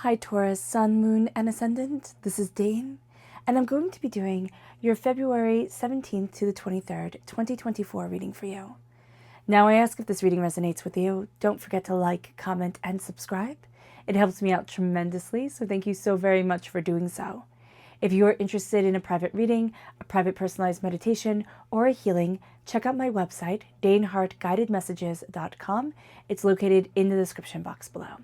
Hi Taurus, Sun, Moon, and Ascendant. This is Dane, and I'm going to be doing your February 17th to the 23rd, 2024 reading for you. Now I ask if this reading resonates with you, don't forget to like, comment, and subscribe. It helps me out tremendously, so thank you so very much for doing so. If you are interested in a private reading, a private personalized meditation, or a healing, check out my website, daneharttarot.com. It's located in the description box below.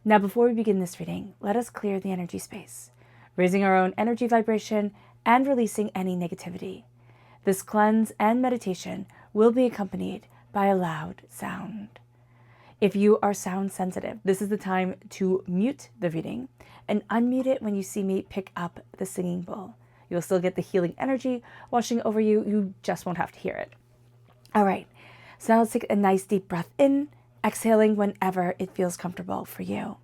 Now, before we begin this reading, let us clear the energy space, raising our own energy vibration and releasing any negativity. This cleanse and meditation will be accompanied by a loud sound. If you are sound sensitive, this is the time to mute the reading and unmute it when you see me pick up the singing bowl. You'll still get the healing energy washing over you. You just won't have to hear it. All right, so now let's take a nice deep breath in, exhaling whenever it feels comfortable for you.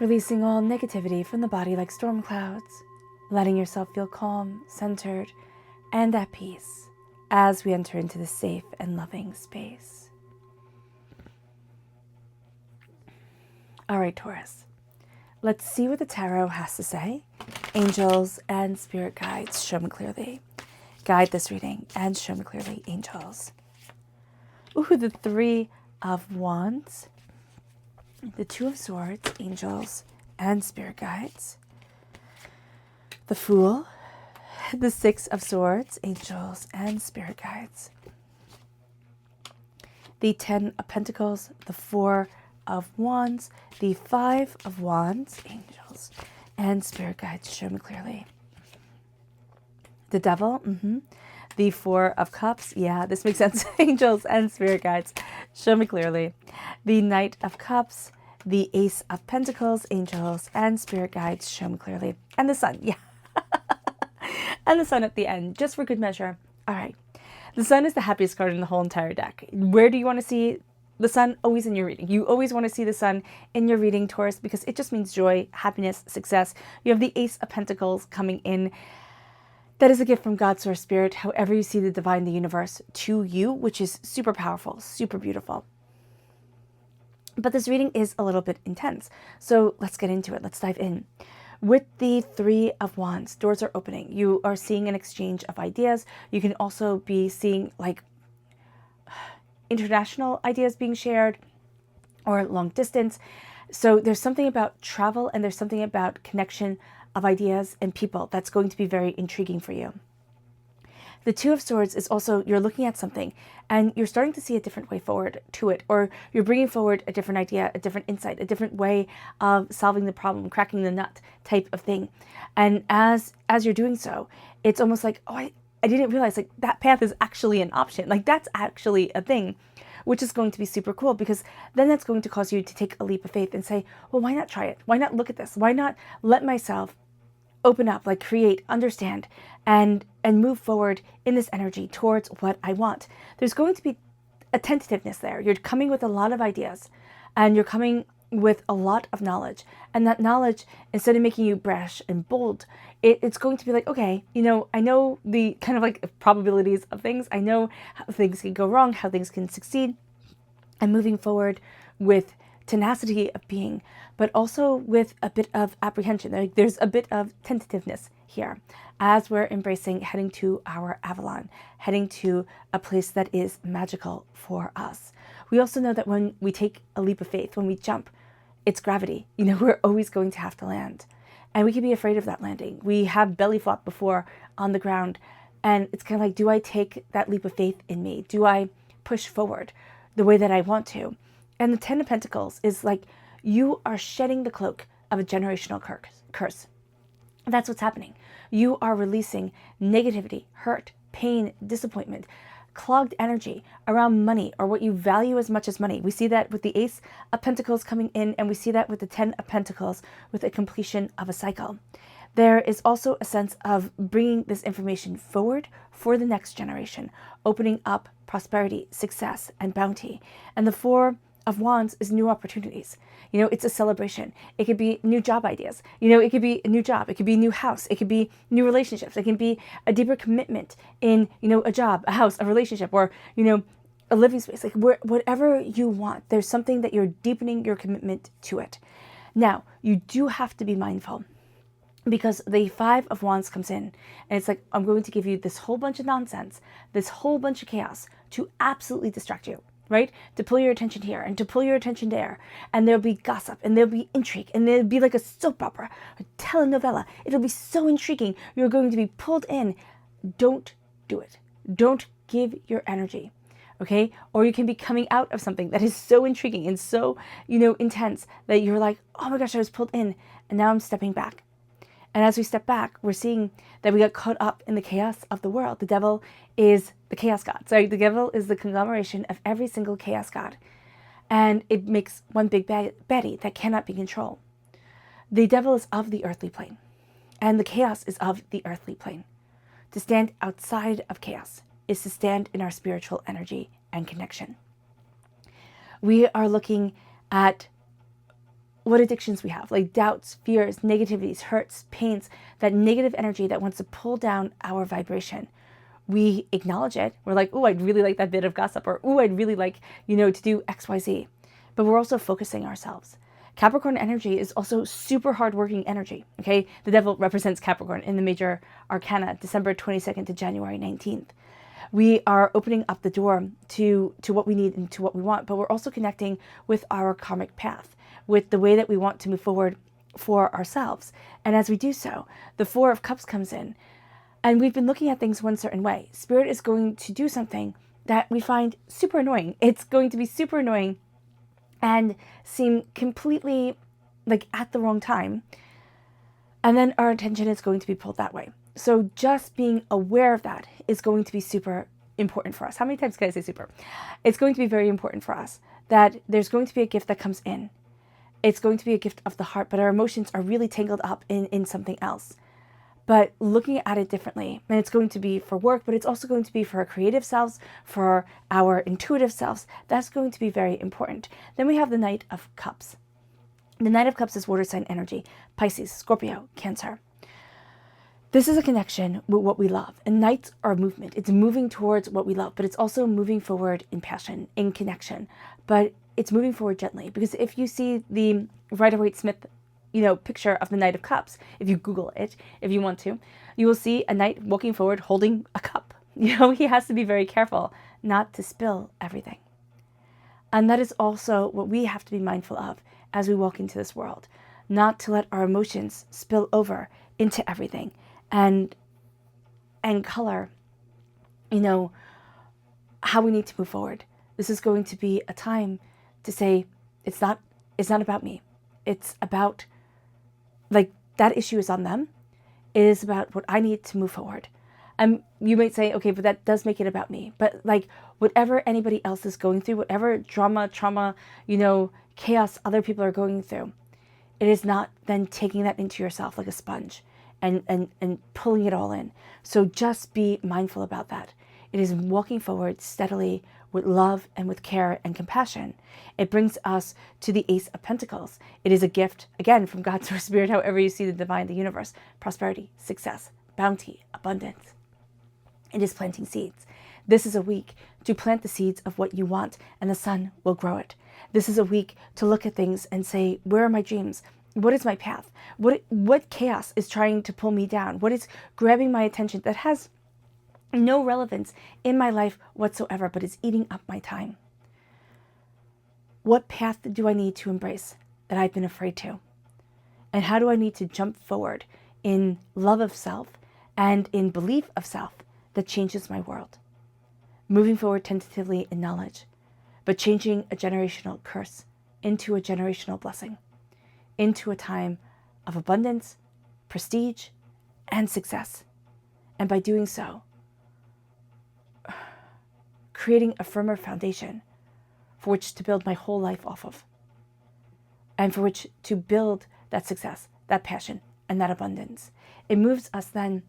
Releasing all negativity from the body like storm clouds, letting yourself feel calm, centered, and at peace as we enter into this safe and loving space. All right, Taurus, let's see what the tarot has to say. Angels and spirit guides, show me clearly. Guide this reading and show me clearly, angels. Ooh, the Three of Wands. The Two of Swords, angels and spirit guides. The Fool, the Six of Swords, angels and spirit guides. The Ten of Pentacles, the Four of Wands, the Five of Wands, angels and spirit guides, show me clearly. The Devil, the Four of Cups, yeah, this makes sense, angels and spirit guides, show me clearly. The Knight of Cups, the Ace of Pentacles, angels and spirit guides, show me clearly. And the Sun, yeah. And the Sun at the end, just for good measure. All right. The Sun is the happiest card in the whole entire deck. Where do you want to see the Sun? Always in your reading. You always want to see the Sun in your reading, Taurus, because it just means joy, happiness, success. You have the Ace of Pentacles coming in. That is a gift from God, Source, Spirit, however you see the divine, the universe, to you, which is super powerful, super beautiful. But this reading is a little bit intense. So let's get into it. Let's dive in. With the Three of Wands, doors are opening. You are seeing an exchange of ideas. You can also be seeing like international ideas being shared or long distance. So there's something about travel and there's something about connection of ideas and people that's going to be very intriguing for you. The Two of Swords is also, you're looking at something and you're starting to see a different way forward to it, or you're bringing forward a different idea, a different insight, a different way of solving the problem, cracking the nut type of thing. And as you're doing so, it's almost like, oh, I didn't realize like that path is actually an option. Like that's actually a thing, which is going to be super cool, because then that's going to cause you to take a leap of faith and say, well, why not try it? Why not look at this? Why not let myself open up, like create, understand, and move forward in this energy towards what I want. There's going to be a tentativeness there. You're coming with a lot of ideas and you're coming with a lot of knowledge. And that knowledge, instead of making you brash and bold, it's going to be like, okay, you know, I know the kind of like probabilities of things. I know how things can go wrong, how things can succeed. I'm moving forward with tenacity of being, but also with a bit of apprehension. Like there's a bit of tentativeness here as we're embracing heading to our Avalon, heading to a place that is magical for us. We also know that when we take a leap of faith, when we jump, it's gravity. You know, we're always going to have to land. And we can be afraid of that landing. We have belly flop before on the ground. And it's kind of like, do I take that leap of faith in me? Do I push forward the way that I want to? And the Ten of Pentacles is like, you are shedding the cloak of a generational curse. That's what's happening. You are releasing negativity, hurt, pain, disappointment, clogged energy around money or what you value as much as money. We see that with the Ace of Pentacles coming in, and we see that with the 10 of Pentacles with a completion of a cycle. There is also a sense of bringing this information forward for the next generation, opening up prosperity, success, and bounty. And the Four of Wands is new opportunities. It's a celebration. It could be new job ideas. It could be a new job. It could be a new house. It could be new relationships. It can be a deeper commitment in, a job, a house, a relationship, or, a living space. Like whatever you want, there's something that you're deepening your commitment to it. Now, you do have to be mindful, because the Five of Wands comes in and it's like, I'm going to give you this whole bunch of nonsense, this whole bunch of chaos to absolutely distract you, right? To pull your attention here and to pull your attention there. And there'll be gossip and there'll be intrigue and there'll be like a soap opera, a telenovela. It'll be so intriguing. You're going to be pulled in. Don't do it. Don't give your energy. Okay? Or you can be coming out of something that is so intriguing and so, intense that you're like, oh my gosh, I was pulled in and now I'm stepping back. And as we step back, we're seeing that we got caught up in the chaos of the world. The devil is the chaos god. Sorry, the devil is the conglomeration of every single chaos god. And it makes one big Betty that cannot be controlled. The devil is of the earthly plane. And the chaos is of the earthly plane. To stand outside of chaos is to stand in our spiritual energy and connection. We are looking at what addictions we have, like doubts, fears, negativities, hurts, pains, that negative energy that wants to pull down our vibration. We acknowledge it. We're like, oh, I'd really like that bit of gossip, or oh, I'd really like, to do X, Y, Z. But we're also focusing ourselves. Capricorn energy is also super hardworking energy, okay? The devil represents Capricorn in the major arcana, December 22nd to January 19th. We are opening up the door to what we need and to what we want, but we're also connecting with our karmic path, with the way that we want to move forward for ourselves. And as we do so, the Four of Cups comes in, and we've been looking at things one certain way. Spirit is going to do something that we find super annoying. It's going to be super annoying and seem completely like at the wrong time. And then our attention is going to be pulled that way. So just being aware of that is going to be super important for us. How many times can I say super? It's going to be very important for us that there's going to be a gift that comes in. It's going to be a gift of the heart, but our emotions are really tangled up in something else. But looking at it differently, and it's going to be for work, but it's also going to be for our creative selves, for our intuitive selves. That's going to be very important. Then we have the Knight of Cups. The Knight of Cups is water sign energy, Pisces, Scorpio, Cancer. This is a connection with what we love. And knights are movement. It's moving towards what we love, but it's also moving forward in passion, in connection. But it's moving forward gently, because if you see the Rider-Waite-Smith, picture of the Knight of Cups, if you Google it, if you want to, you will see a knight walking forward holding a cup. He has to be very careful not to spill everything. And that is also what we have to be mindful of as we walk into this world, not to let our emotions spill over into everything and color, how we need to move forward. This is going to be a time to say, it's not about me. It's about, that issue is on them. It is about what I need to move forward. And you might say, okay, but that does make it about me. But whatever anybody else is going through, whatever drama, trauma, chaos other people are going through, it is not then taking that into yourself like a sponge and pulling it all in. So just be mindful about that. It is walking forward steadily with love and with care and compassion. It brings us to the Ace of Pentacles. It is a gift, again, from God, Source, Spirit, however you see the divine, the universe, prosperity, success, bounty, abundance. It is planting seeds. This is a week to plant the seeds of what you want, and the sun will grow it. This is a week to look at things and say, where are my dreams? What is my path? What chaos is trying to pull me down? What is grabbing my attention that has no relevance in my life whatsoever, but it's eating up my time? What path do I need to embrace that I've been afraid to? And how do I need to jump forward in love of self and in belief of self that changes my world? Moving forward tentatively in knowledge, but changing a generational curse into a generational blessing, into a time of abundance, prestige, and success. And by doing so, creating a firmer foundation for which to build my whole life off of, and for which to build that success, that passion, and that abundance. It moves us then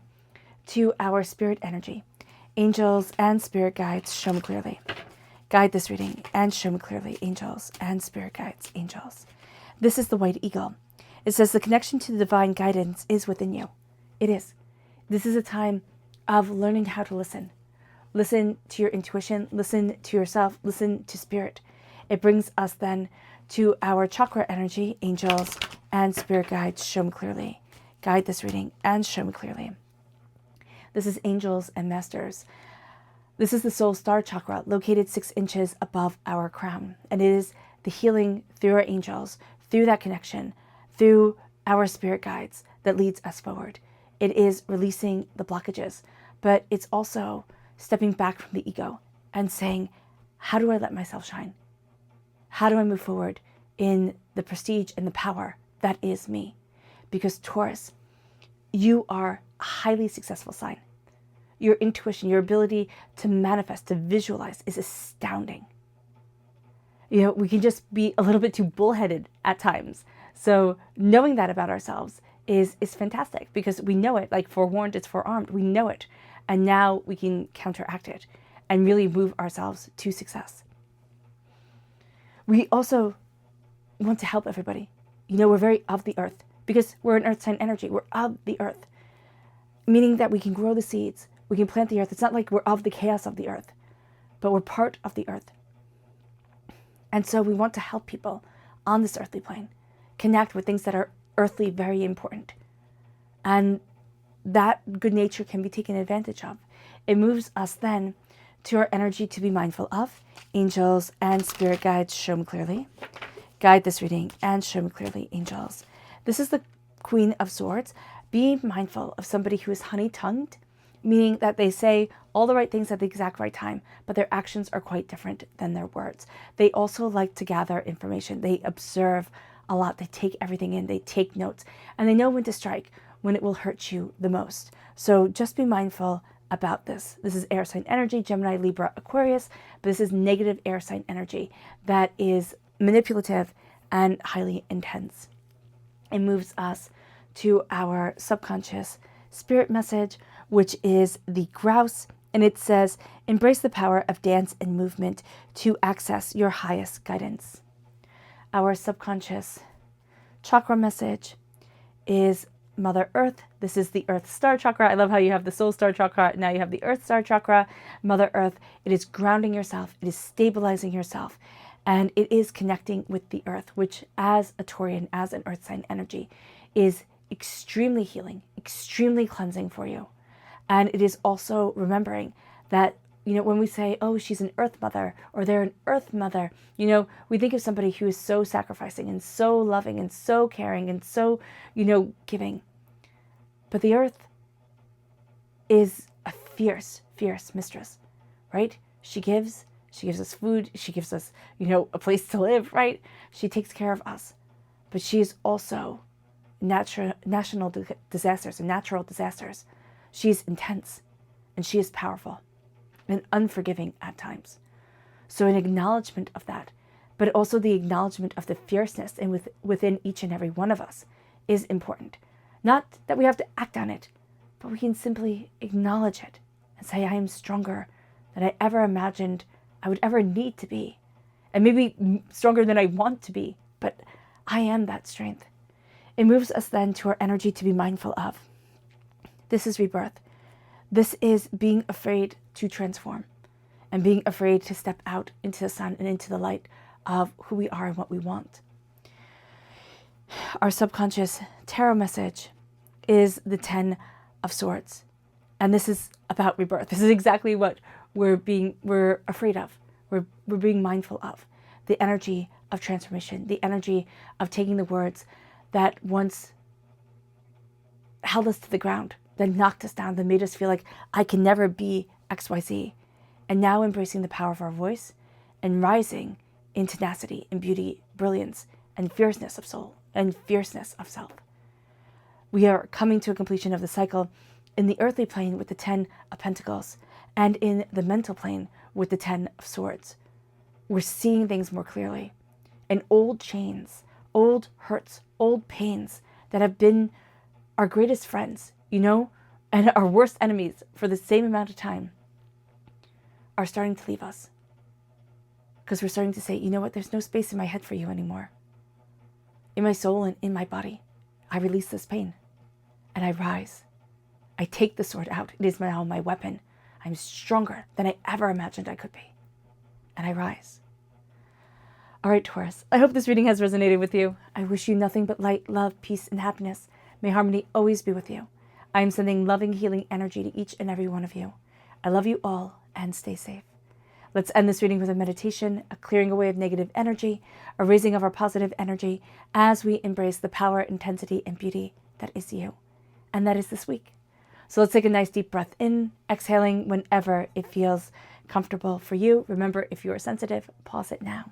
to our spirit energy. Angels and spirit guides, show me clearly. Guide this reading and show me clearly, angels and spirit guides, angels. This is the white eagle. It says the connection to the divine guidance is within you. It is. This is a time of learning how to listen. Listen to your intuition, listen to yourself, listen to spirit. It brings us then to our chakra energy, angels and spirit guides, show me clearly. Guide this reading and show me clearly. This is angels and masters. This is the soul star chakra, located 6 inches above our crown. And it is the healing through our angels, through that connection, through our spirit guides that leads us forward. It is releasing the blockages, but it's also stepping back from the ego and saying, how do I let myself shine? How do I move forward in the prestige and the power that is me? Because Taurus, you are a highly successful sign. Your intuition, your ability to manifest, to visualize is astounding. You know, we can just be a little bit too bullheaded at times. So knowing that about ourselves is fantastic, because we know it, like forewarned is forearmed. We know it. And now we can counteract it and really move ourselves to success. We also want to help everybody. You know, we're very of the earth because we're an earth sign energy. We're of the earth, meaning that we can grow the seeds. We can plant the earth. It's not like we're of the chaos of the earth, but we're part of the earth. And so we want to help people on this earthly plane connect with things that are earthly, very important. And that good nature can be taken advantage of. It moves us then to our energy to be mindful of. Angels and spirit guides, show me clearly. Guide this reading and show me clearly, angels. This is the Queen of Swords. Be mindful of somebody who is honey-tongued, meaning that they say all the right things at the exact right time, but their actions are quite different than their words. They also like to gather information. They observe a lot. They take everything in. They take notes. And they know when to strike, when it will hurt you the most. So just be mindful about this. This is air sign energy, Gemini, Libra, Aquarius, but this is negative air sign energy that is manipulative and highly intense. It moves us to our subconscious spirit message, which is the grouse, and it says, embrace the power of dance and movement to access your highest guidance. Our subconscious chakra message is Mother Earth. This is the Earth Star Chakra. I love how you have the Soul Star Chakra. Now you have the Earth Star Chakra. Mother Earth, it is grounding yourself. It is stabilizing yourself. And it is connecting with the Earth, which as a Taurian, as an Earth sign energy, is extremely healing, extremely cleansing for you. And it is also remembering that, you know, when we say, oh, she's an Earth mother, or they're an Earth mother, you know, we think of somebody who is so sacrificing and so loving and so caring and so, you know, giving. But the Earth is a fierce, fierce mistress, right? She gives us food, she gives us, you know, a place to live, right? She takes care of us. But she is also national disasters and natural disasters. She is intense and she is powerful and unforgiving at times. So an acknowledgement of that, but also the acknowledgement of the fierceness and within each and every one of us is important. Not that we have to act on it, but we can simply acknowledge it and say, I am stronger than I ever imagined I would ever need to be. And maybe stronger than I want to be, but I am that strength. It moves us then to our energy to be mindful of. This is rebirth. This is being afraid to transform and being afraid to step out into the sun and into the light of who we are and what we want. Our subconscious tarot message is the 10 of Swords. And this is about rebirth. This is exactly what we're afraid of. We're being mindful of. The energy of transformation, the energy of taking the words that once held us to the ground, that knocked us down, that made us feel like I can never be XYZ. And now embracing the power of our voice and rising in tenacity and beauty, brilliance, and fierceness of soul and fierceness of self. We are coming to a completion of the cycle in the earthly plane with the 10 of Pentacles and in the mental plane with the 10 of Swords. We're seeing things more clearly. And old chains, old hurts, old pains that have been our greatest friends, and our worst enemies for the same amount of time are starting to leave us. Because we're starting to say, you know what, there's no space in my head for you anymore. In my soul and in my body, I release this pain and I rise. I take the sword out. It is now my weapon. I'm stronger than I ever imagined I could be. And I rise. All right, Taurus, I hope this reading has resonated with you. I wish you nothing but light, love, peace, and happiness. May harmony always be with you. I am sending loving, healing energy to each and every one of you. I love you all and stay safe. Let's end this reading with a meditation, a clearing away of negative energy, a raising of our positive energy as we embrace the power, intensity, and beauty that is you. And that is this week. So let's take a nice deep breath in, exhaling whenever it feels comfortable for you. Remember, if you are sensitive, pause it now.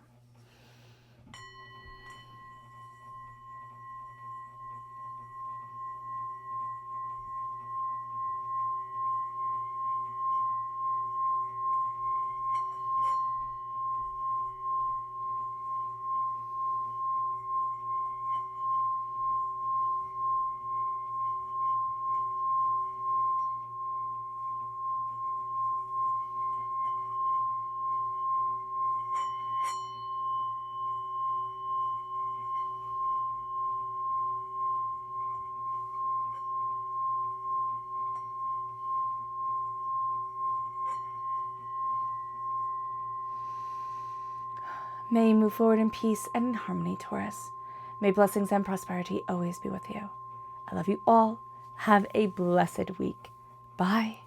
May you move forward in peace and in harmony, Taurus. May blessings and prosperity always be with you. I love you all. Have a blessed week. Bye.